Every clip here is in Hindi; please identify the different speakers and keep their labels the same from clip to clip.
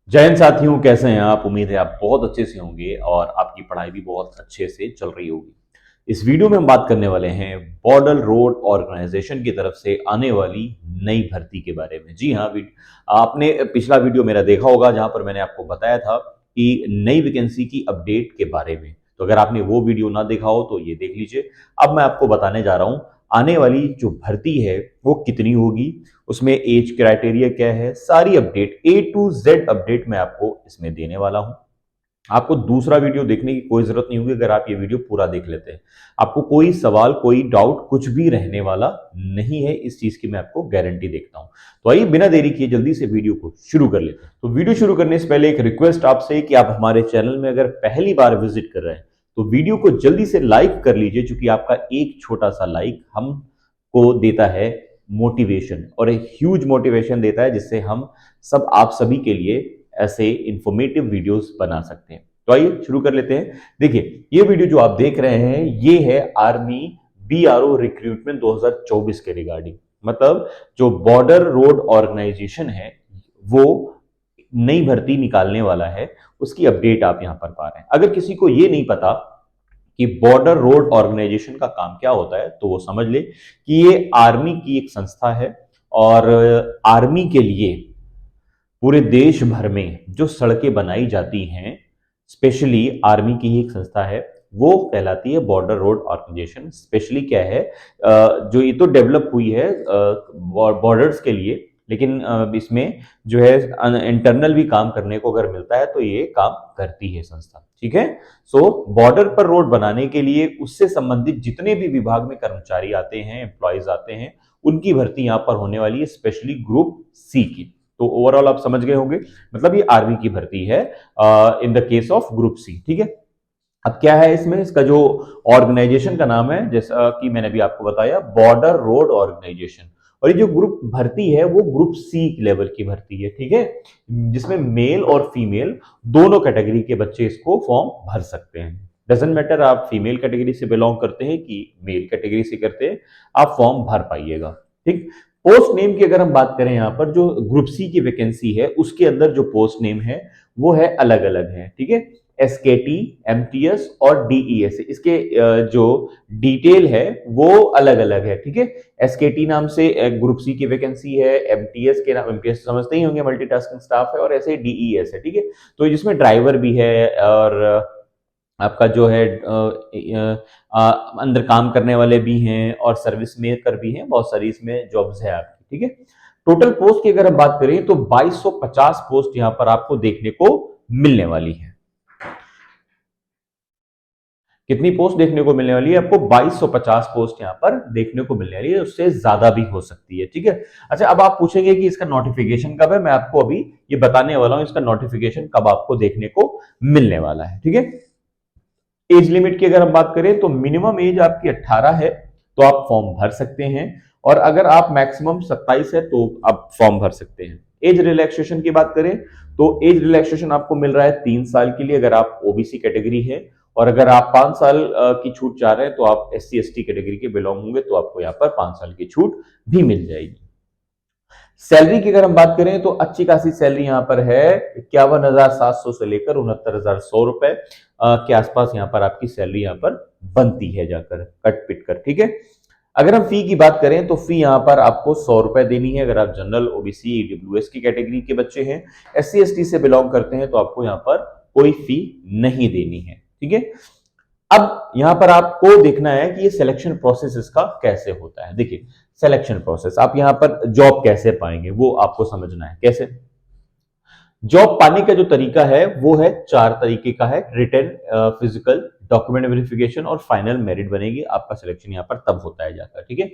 Speaker 1: जय हिंद साथियों, कैसे हैं आप। उम्मीद है आप बहुत अच्छे से होंगे और आपकी पढ़ाई भी बहुत अच्छे से चल रही होगी। इस वीडियो में हम बात करने वाले हैं बॉर्डर रोड ऑर्गेनाइजेशन की तरफ से आने वाली नई भर्ती के बारे में। जी हाँ, आपने पिछला वीडियो मेरा देखा होगा जहां पर मैंने आपको बताया था कि नई वैकेंसी की अपडेट के बारे में। तो अगर आपने वो वीडियो ना देखा हो तो ये देख लीजिए। अब मैं आपको बताने जा रहा हूं आने वाली जो भर्ती है वो कितनी होगी, उसमें एज क्राइटेरिया क्या है, सारी update A to Z update मैं आपको इसमें देने वाला हूं। आपको दूसरा वीडियो देखने की कोई जरूरत नहीं होगी अगर आप ये वीडियो पूरा देख लेते हैं। आपको कोई सवाल, कोई डाउट कुछ भी रहने वाला नहीं है, इस चीज की मैं आपको गारंटी देखता हूं। तो आइए बिना देरी किए जल्दी से वीडियो को शुरू कर लेते हैं। तो वीडियो शुरू करने से पहले एक रिक्वेस्ट आपसे कि आप हमारे चैनल में अगर पहली बार विजिट कर रहे हैं तो वीडियो को जल्दी से लाइक कर लीजिए, क्योंकि आपका एक छोटा सा लाइक हमको देता है मोटिवेशन, और एक ह्यूज मोटिवेशन देता है जिससे हम सब आप सभी के लिए ऐसे इंफॉर्मेटिव वीडियोस बना सकते हैं। तो आइए शुरू कर लेते हैं। देखिए, ये वीडियो जो आप देख रहे हैं ये है आर्मी बीआरओ रिक्रूटमेंट 2024 के रिगार्डिंग। मतलब जो बॉर्डर रोड ऑर्गेनाइजेशन है वो नई भर्ती निकालने वाला है, उसकी अपडेट आप यहां पर पा रहे हैं। अगर किसी को ये नहीं पता कि बॉर्डर रोड ऑर्गेनाइजेशन का काम क्या होता है तो वो समझ ले कि ये आर्मी की एक संस्था है, और आर्मी के लिए पूरे देश भर में जो सड़कें बनाई जाती हैं, स्पेशली आर्मी की ही एक संस्था है, वो कहलाती है बॉर्डर रोड ऑर्गेनाइजेशन। स्पेशली क्या है, जो ये तो डेवलप हुई है बॉर्डर्स के लिए, लेकिन इसमें जो है इंटरनल भी काम करने को अगर मिलता है तो ये काम करती है संस्था। ठीक है। सो बॉर्डर पर रोड बनाने के लिए उससे संबंधित जितने भी विभाग में कर्मचारी आते हैं, एम्प्लॉयज आते हैं, उनकी भर्ती यहां पर होने वाली है, स्पेशली ग्रुप सी की। तो ओवरऑल आप समझ गए होंगे, मतलब ये आर्मी की भर्ती है in the case of group C. ठीक है। अब क्या है इसमें, इसका जो ऑर्गेनाइजेशन का नाम है, जैसा कि मैंने भी आपको बताया, बॉर्डर रोड ऑर्गेनाइजेशन। और ये जो ग्रुप भर्ती है वो ग्रुप सी लेवल की भर्ती है। ठीक है। जिसमें मेल और फीमेल दोनों कैटेगरी के बच्चे इसको फॉर्म भर सकते हैं। डजेंट मैटर आप फीमेल कैटेगरी से बिलोंग करते हैं कि मेल कैटेगरी से करते हैं, आप फॉर्म भर पाइएगा। ठीक। पोस्ट नेम की अगर हम बात करें, यहां पर जो ग्रुप सी की वैकेंसी है उसके अंदर जो पोस्ट नेम है वो है अलग अलग है। ठीक है। एसकेटी, एमटीएस और डीईएस, इसके जो डिटेल है वो अलग अलग है। ठीक है। एसकेटी नाम से ग्रुप सी की वैकेंसी है, एमटीएस के नाम, एमटीएस समझते ही होंगे, मल्टीटास्किंग स्टाफ है, और ऐसे डीईएस है। ठीक है। तो जिसमें ड्राइवर भी है, और आपका जो है अंदर काम करने वाले भी हैं, और सर्विस मेकर भी हैं, बहुत सारी इसमें जॉब्स है आपकी। ठीक है। टोटल पोस्ट की अगर हम बात करें तो 2250 पोस्ट यहां पर आपको देखने को मिलने वाली है। कितनी पोस्ट देखने को मिलने वाली है आपको? 2250 पोस्ट यहां पर देखने को मिलने वाली है, उससे ज्यादा भी हो सकती है। ठीक है। अच्छा, अब आप पूछेंगे कि इसका नोटिफिकेशन कब है। मैं आपको अभी ये बताने वाला हूं इसका नोटिफिकेशन कब आपको देखने को मिलने वाला है। ठीक है। एज लिमिट की अगर हम बात करें तो मिनिमम एज आपकी 18 है तो आप फॉर्म भर सकते हैं, और अगर आप मैक्सिमम 27 है तो आप फॉर्म भर सकते हैं। एज रिलैक्सेशन की बात करें तो एज रिलैक्सेशन आपको मिल रहा है 3 साल के लिए अगर आप ओबीसी कैटेगरी है, और अगर आप 5 साल की छूट चाह रहे हैं तो आप एससी एसटी कैटेगरी के बिलोंग होंगे तो आपको यहाँ पर 5 साल की छूट भी मिल जाएगी। सैलरी की अगर हम बात करें तो अच्छी खासी सैलरी यहां पर है, 51,700 से लेकर 69,100 रुपए के आसपास यहां पर आपकी सैलरी यहां पर बनती है जाकर कट पिट कर। ठीक है। अगर हम फी की बात करें तो फी यहां पर आपको 100 रुपए देनी है अगर आप जनरल, ओबीसी, ईडब्ल्यूएस की कैटेगरी के बच्चे हैं। एससी एसटी से बिलोंग करते हैं तो आपको यहां पर कोई फी नहीं देनी है। ठीक है। अब यहां पर आपको देखना है कि ये सिलेक्शन प्रोसेस इसका कैसे होता है। देखिए, सिलेक्शन प्रोसेस, आप यहां पर जॉब कैसे पाएंगे वो आपको समझना है। कैसे जॉब पाने का जो तरीका है वो है 4 तरीके का है, रिटन, फिजिकल, डॉक्यूमेंट वेरिफिकेशन और फाइनल मेरिट बनेगी। आपका सिलेक्शन यहां पर तब होता है जाकर। ठीक है।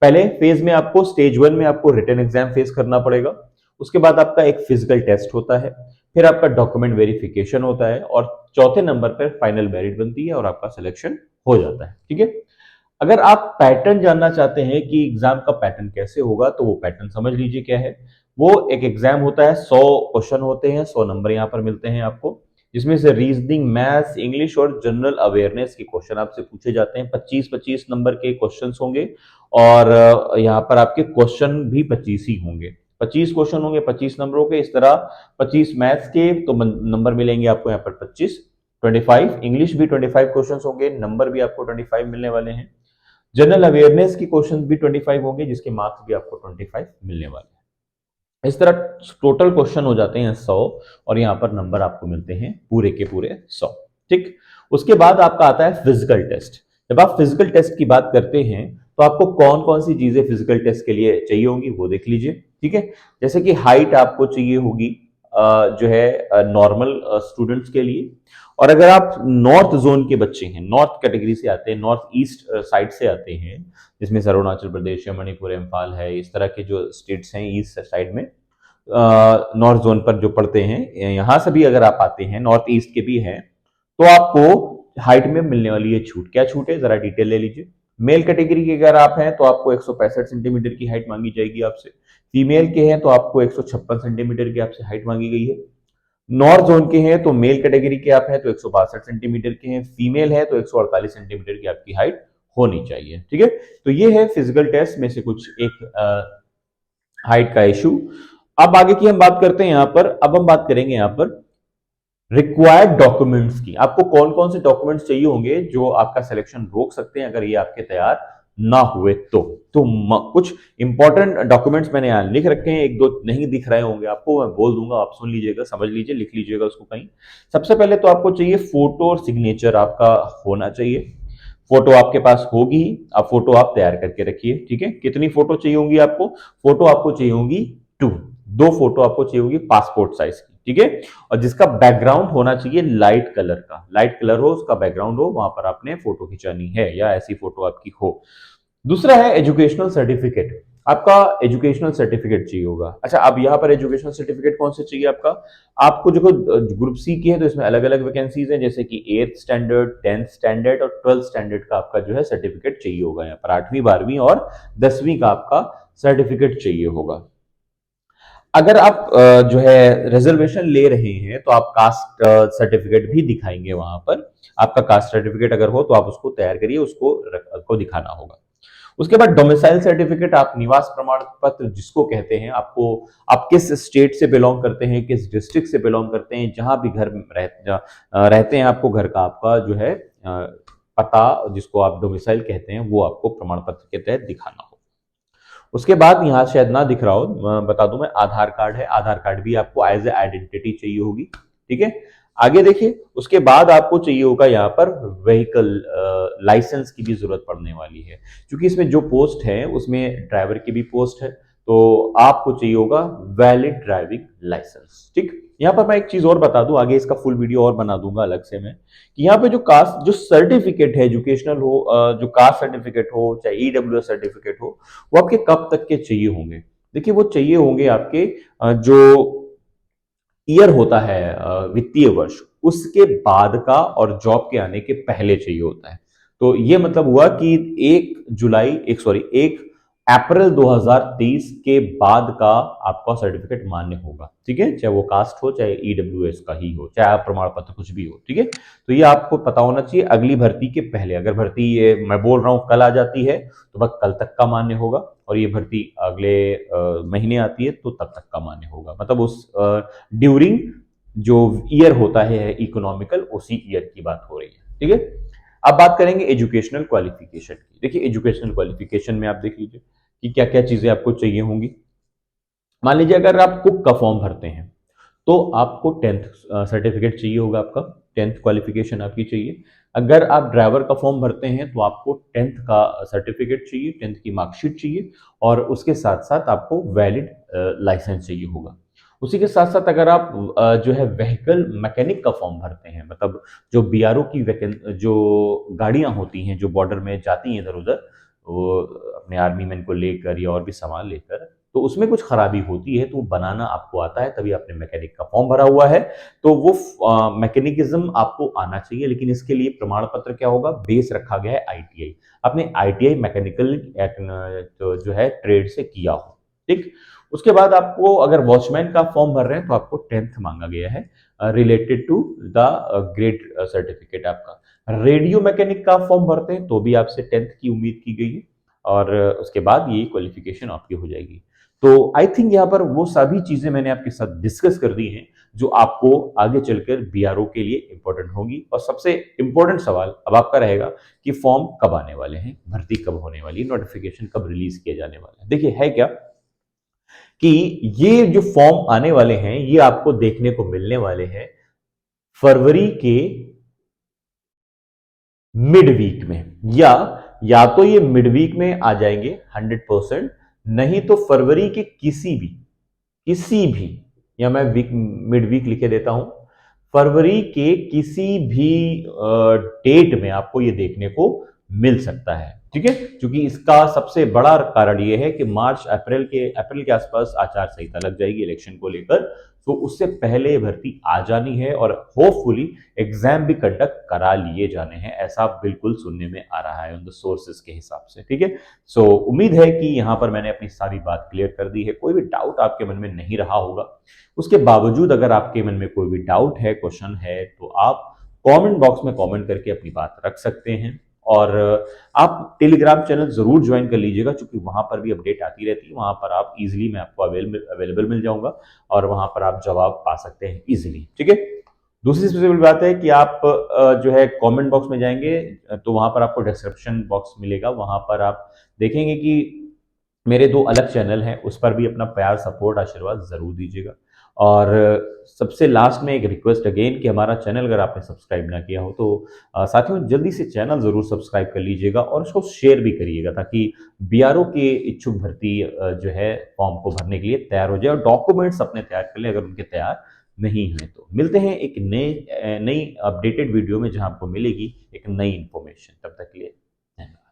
Speaker 1: पहले फेज में आपको, स्टेज 1 में आपको रिटन एग्जाम फेस करना पड़ेगा। उसके बाद आपका एक फिजिकल टेस्ट होता है, फिर आपका डॉक्यूमेंट वेरिफिकेशन होता है, और चौथे नंबर पर फाइनल मेरिट बनती है और आपका सिलेक्शन हो जाता है। ठीक है। अगर आप पैटर्न जानना चाहते हैं कि एग्जाम का पैटर्न कैसे होगा तो वो पैटर्न समझ लीजिए क्या है। वो एक एग्जाम होता है, 100 क्वेश्चन होते हैं, 100 नंबर यहाँ पर मिलते हैं आपको, जिसमें से रीजनिंग, मैथ्स, इंग्लिश और जनरल अवेयरनेस के क्वेश्चन आपसे पूछे जाते हैं। 25-25 नंबर के क्वेश्चन होंगे, और यहाँ पर आपके क्वेश्चन भी 25 ही होंगे। 25 क्वेश्चन होंगे 25 नंबरों के, इस तरह 25 मैथ्स के तो नंबर मिलेंगे आपको यहाँ पर 25, 25 इंग्लिश भी 25 क्वेश्चन होंगे, नंबर भी आपको 25 मिलने वाले हैं। जनरल अवेयरनेस की क्वेश्चन भी 25 होंगे, जिसके मार्क्स भी आपको 25 मिलने वाले हैं। इस तरह टोटल क्वेश्चन हो जाते हैं 100 और यहाँ पर नंबर आपको मिलते हैं पूरे के पूरे 100। ठीक, उसके बाद आपका आता है फिजिकल टेस्ट। जब आप फिजिकल टेस्ट की बात करते हैं तो आपको कौन कौन सी चीजें फिजिकल टेस्ट के लिए चाहिए होंगी वो देख लीजिए। ठीक है, जैसे कि हाइट आपको चाहिए होगी जो है नॉर्मल स्टूडेंट्स के लिए, और अगर आप नॉर्थ जोन के बच्चे हैं, नॉर्थ कैटेगरी से आते हैं, नॉर्थ ईस्ट साइड से आते हैं, जिसमें अरुणाचल प्रदेश है, मणिपुर, इम्फाल है, इस तरह के जो स्टेट्स हैं ईस्ट साइड में, नॉर्थ जोन पर जो पढ़ते हैं, यहां से भी अगर आप आते हैं, नॉर्थ ईस्ट के भी हैं, तो आपको हाइट में मिलने वाली ये छूट, क्या छूट है जरा डिटेल ले लीजिए। मेल कैटेगरी के अगर आप हैं तो आपको 165 सेंटीमीटर की हाइट मांगी जाएगी आपसे, फीमेल के हैं तो आपको 156 सेंटीमीटर की आपसे हाइट मांगी गई है। नॉर्थ जोन के हैं तो मेल कैटेगरी के आप हैं तो 162 सेंटीमीटर के हैं, फीमेल है तो 148 सेंटीमीटर की आपकी हाइट होनी चाहिए। ठीक है, तो ये है फिजिकल टेस्ट में से कुछ एक हाइट का इशू। अब आगे की हम बात करते हैं यहां पर, अब हम बात करेंगे यहां पर रिक्वायर्ड डॉक्यूमेंट्स की। आपको कौन कौन से डॉक्यूमेंट्स चाहिए होंगे जो आपका सिलेक्शन रोक सकते हैं अगर ये आपके तैयार ना हुए तो। कुछ इंपॉर्टेंट डॉक्यूमेंट्स मैंने यहां लिख रखे हैं, एक दो नहीं दिख रहे होंगे आपको, मैं बोल दूंगा, आप सुन लीजिएगा, समझ लीजिए, लिख लीजिएगा उसको कहीं। सबसे पहले तो आपको चाहिए फोटो और सिग्नेचर आपका होना चाहिए। फोटो आपके पास होगी, अब फोटो आप तैयार करके रखिए। ठीक है, कितनी फोटो चाहिए होंगी आपको? फोटो आपको चाहिए होंगी 2, 2 फोटो आपको चाहिए होगी पासपोर्ट साइज की। ठीक है, और जिसका बैकग्राउंड होना चाहिए लाइट कलर का, लाइट कलर हो उसका बैकग्राउंड हो, वहां पर आपने फोटो खिंचानी है या ऐसी फोटो आपकी हो। दूसरा है एजुकेशनल सर्टिफिकेट, आपका एजुकेशनल सर्टिफिकेट चाहिए होगा। अच्छा, अब यहाँ पर एजुकेशनल सर्टिफिकेट कौन से चाहिए आपका? आपको जो ग्रुप सी की है तो इसमें अलग अलग वैकेंसीज हैं, जैसे कि 8th स्टैंडर्ड, 10th स्टैंडर्ड और 12th स्टैंडर्ड का आपका जो है सर्टिफिकेट चाहिए होगा। यहाँ पर 8वीं 12वीं और 10वीं का आपका सर्टिफिकेट चाहिए होगा। अगर आप जो है रिजर्वेशन ले रहे हैं तो आप कास्ट सर्टिफिकेट भी दिखाएंगे वहां पर। आपका कास्ट सर्टिफिकेट अगर हो तो आप उसको तैयार करिए, उसको को दिखाना होगा। उसके बाद डोमिसाइल सर्टिफिकेट, आप निवास प्रमाण पत्र जिसको कहते हैं, आपको आप किस स्टेट से बिलोंग करते हैं, किस डिस्ट्रिक्ट से बिलोंग करते हैं, जहां भी घर रहते हैं, आपको घर का आपका जो है पता जिसको आप डोमिसाइल कहते हैं वो आपको प्रमाण पत्र के तहत दिखाना होगा। उसके बाद यहाँ शायद ना दिख रहा हो, बता दूं मैं, आधार कार्ड है, आधार कार्ड भी आपको एज ए आइडेंटिटी चाहिए होगी। ठीक है, आगे देखिए, उसके बाद आपको चाहिए होगा यहाँ पर व्हीकल लाइसेंस की भी जरूरत पड़ने वाली है, क्योंकि इसमें जो पोस्ट है उसमें ड्राइवर की भी पोस्ट है, तो आपको चाहिए होगा वैलिड ड्राइविंग लाइसेंस। ठीक, यहाँ पर मैं एक चीज और बता दूं, आगे इसका फुल वीडियो और बना दूंगा अलग से मैं, कि यहाँ पे जो कास्ट जो सर्टिफिकेट है, एजुकेशनल हो, जो कास्ट सर्टिफिकेट हो चाहे ईडब्ल्यूएस सर्टिफिकेट हो, वो आपके कब तक के चाहिए होंगे? देखिए, वो चाहिए होंगे आपके जो ईयर होता है वित्तीय वर्ष, उसके बाद का, और जॉब के आने के पहले चाहिए होता है। तो ये मतलब हुआ कि 1 अप्रैल 2023 के बाद का आपका सर्टिफिकेट मान्य होगा। ठीक है, चाहे वो कास्ट हो चाहे ईडब्ल्यूएस का ही हो, चाहे आप प्रमाण पत्र कुछ भी हो। ठीक है, तो ये आपको पता होना चाहिए अगली भर्ती के पहले। अगर भर्ती ये मैं बोल रहा हूं कल आ जाती है तो बस कल तक का मान्य होगा, और ये भर्ती अगले महीने आती है तो तब तक का मान्य होगा, मतलब उस ड्यूरिंग जो ईयर होता है इकोनॉमिकल, उसी ईयर की बात हो रही है। ठीक है, अब बात करेंगे एजुकेशनल क्वालिफिकेशन की। देखिए, एजुकेशनल क्वालिफिकेशन में आप देख लीजिए कि क्या क्या चीजें आपको चाहिए होंगी। मान लीजिए अगर आप कुक का फॉर्म भरते हैं तो आपको 10th सर्टिफिकेट चाहिए होगा, आपका 10th क्वालिफिकेशन आपकी चाहिए। अगर आप ड्राइवर का फॉर्म भरते हैं तो आपको 10th का सर्टिफिकेट चाहिए, 10th की मार्कशीट चाहिए, और उसके साथ साथ आपको वैलिड लाइसेंस चाहिए होगा। उसी के साथ साथ अगर आप जो है व्हीकल मैकेनिक का फॉर्म भरते हैं, मतलब जो बीआरओ की जो गाड़ियां होती हैं जो बॉर्डर में जाती हैं इधर उधर, वो अपने आर्मी मैन को लेकर या और भी सामान लेकर, तो उसमें कुछ खराबी होती है तो वो बनाना आपको आता है, तभी आपने मैकेनिक का फॉर्म भरा हुआ है, तो वो मैकेनिज्म आपको आना चाहिए। लेकिन इसके लिए प्रमाण पत्र क्या होगा? बेस रखा गया है आईटीआई, आपने आईटीआई मैकेनिकल तो जो है ट्रेड से किया हो। ठीक, उसके बाद आपको अगर वॉचमैन का फॉर्म भर रहे हैं तो आपको 10th मांगा गया है related to the grade certificate आपका। रेडियो मैकेनिक का फॉर्म भरते हैं तो भी आपसे 10th की उम्मीद की गई है, और उसके बाद ये क्वालिफिकेशन आपकी हो जाएगी। तो आई थिंक यहाँ पर वो सभी चीजें मैंने आपके साथ डिस्कस कर दी हैं जो आपको आगे चलकर बीआरओ के लिए इंपॉर्टेंट होगी। और सबसे इंपॉर्टेंट सवाल अब आपका रहेगा कि फॉर्म कब आने वाले हैं, भर्ती कब होने वाली है, नोटिफिकेशन कब रिलीज किए जाने वाले हैं। देखिए है क्या कि ये जो फॉर्म आने वाले हैं ये आपको देखने को मिलने वाले हैं फरवरी के मिड वीक में, या तो ये मिड वीक में आ जाएंगे 100%, नहीं तो फरवरी के किसी भी, या मैं वीक मिड वीक लिखे देता हूं, फरवरी के किसी भी डेट में आपको ये देखने को मिल सकता है। ठीक है, क्योंकि इसका सबसे बड़ा कारण ये है कि मार्च अप्रैल के आसपास आचार संहिता लग जाएगी इलेक्शन को लेकर, तो उससे पहले भर्ती आ जानी है और होपफुली एग्जाम भी कंडक्ट करा लिए जाने हैं, ऐसा बिल्कुल सुनने में आ रहा है ऑन द सोर्सेज के हिसाब से। ठीक है, सो उम्मीद है कि यहां पर मैंने अपनी सारी बात क्लियर कर दी है, कोई भी डाउट आपके मन में नहीं रहा होगा। उसके बावजूद अगर आपके मन में कोई भी डाउट है, क्वेश्चन है, तो आप कमेंट बॉक्स में कमेंट करके अपनी बात रख सकते हैं। और आप टेलीग्राम चैनल जरूर ज्वाइन कर लीजिएगा, क्योंकि वहां पर भी अपडेट आती रहती है, वहां पर आप इजीली, मैं आपको अवेलेबल मिल जाऊंगा और वहां पर आप जवाब पा सकते हैं इजीली। ठीक है, दूसरी सबसे बड़ी बात है कि आप जो है कमेंट बॉक्स में जाएंगे तो वहां पर आपको डिस्क्रिप्शन बॉक्स मिलेगा, वहां पर आप देखेंगे कि मेरे दो अलग चैनल हैं, उस पर भी अपना प्यार, सपोर्ट, आशीर्वाद जरूर दीजिएगा। और सबसे लास्ट में एक रिक्वेस्ट अगेन कि हमारा चैनल अगर आपने सब्सक्राइब ना किया हो तो साथियों जल्दी से चैनल जरूर सब्सक्राइब कर लीजिएगा और उसको शेयर भी करिएगा, ताकि बीआरओ के इच्छुक भर्ती जो है फॉर्म को भरने के लिए तैयार हो जाए और डॉक्यूमेंट्स अपने तैयार कर लें अगर उनके तैयार नहीं हुए तो। मिलते हैं एक नई अपडेटेड वीडियो में जहां आपको मिलेगी एक नई इंफॉर्मेशन। तब तक के लिए धन्यवाद।